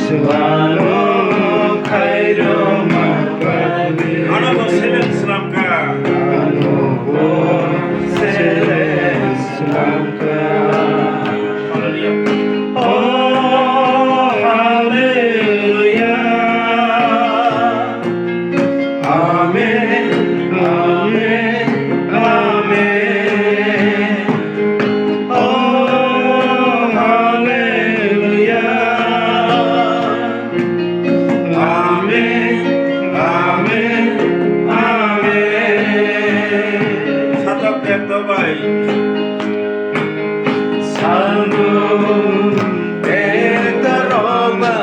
Suano kairo mapagi Ano selen selamka Ano selen selamka Haleluya Oh haleluya Amen Amen Amen Oh haleluya Amen Amen Amen 사답 백더바이 Sanggung Petaroma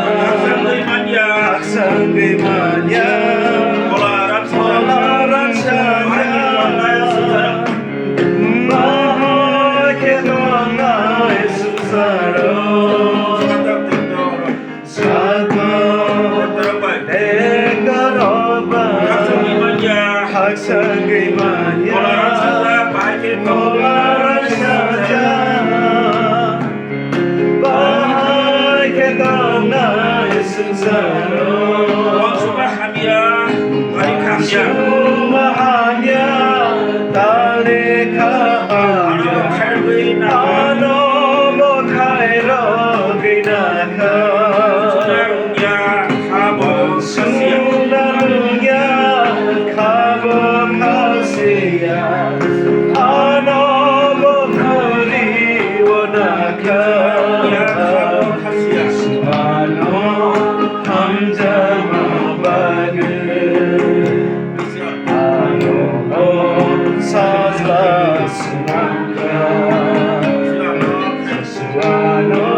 상의만야 Sanggimanya Polaran Polaran saja Mahaketona Esusaro 사답 백더로 Satu 백더바이 Petaroma 상의만야 Sanggimanya Polaran saja baik Polaran saja Bahayaketona Esusaro 원수바하미야 아리카미야 Sumahanya Talikahanya Ano 칼브이나 Ano mo kairo ginaka 소나루냐 하보 사시야 Sunarunya kabo kasiya Ano mo kuriwanaka 야 하보 카시야 Ano hamza mabagu Ano mo sazla sunaka Suano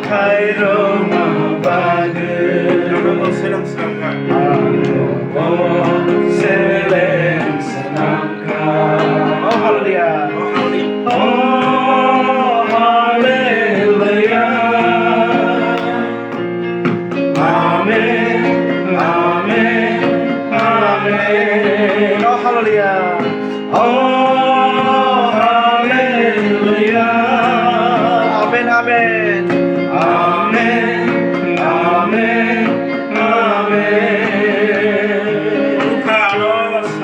kairo mabagu 여러분 세상 사람과 Ano mo seleng senangka Oh haleluya 하나님 Oh haleluya Amen Amen Amen Oh haleluya Oh haleluya Amen Amen Amen Amen Amen 루카노 상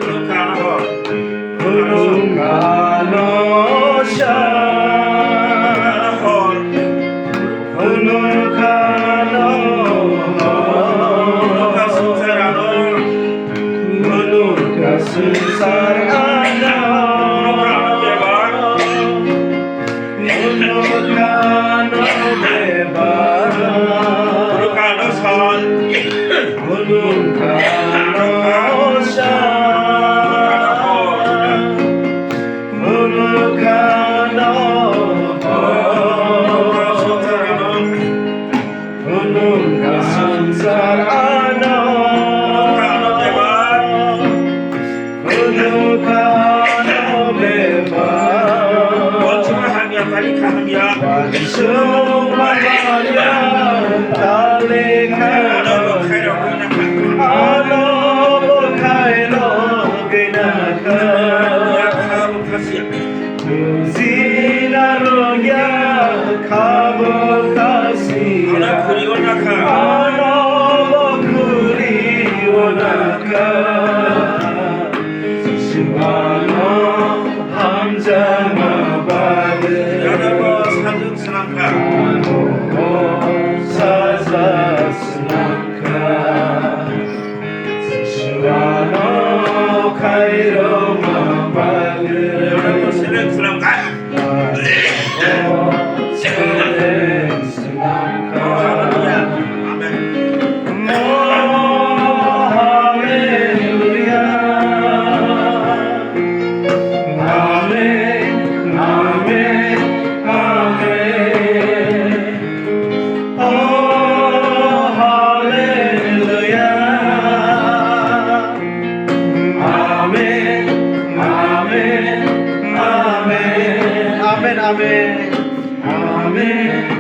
루카노 Gunung Kanosha Gunung 루카 Kano 순사라노 Gunung Kasusarana Gunung Kano Bebara 루카노 선 Gunung Kanosha Gunung Kano 순사라노 Gunung Kasusarana 루카노 대바 Gunung Kano Bebara 원수바하미야 바리카미야 Sumahanya Talikahanya 하나님 카이로구나 Ano mo kairo ginaka 하보 카시야 Sinarunya kabo kasih 하나 그리고나카 Ano mo kuriwanaka Suano hamza mabagu 여러분 사중 사람과 Ano mo saza senangka Suano kairo mabagu 여러분 세상 사람과 Seleng senangka 할렐루야 아멘 Oh haleluya Amen Amen Amen Oh haleluya Amen Amen Amen Amen Amen Amen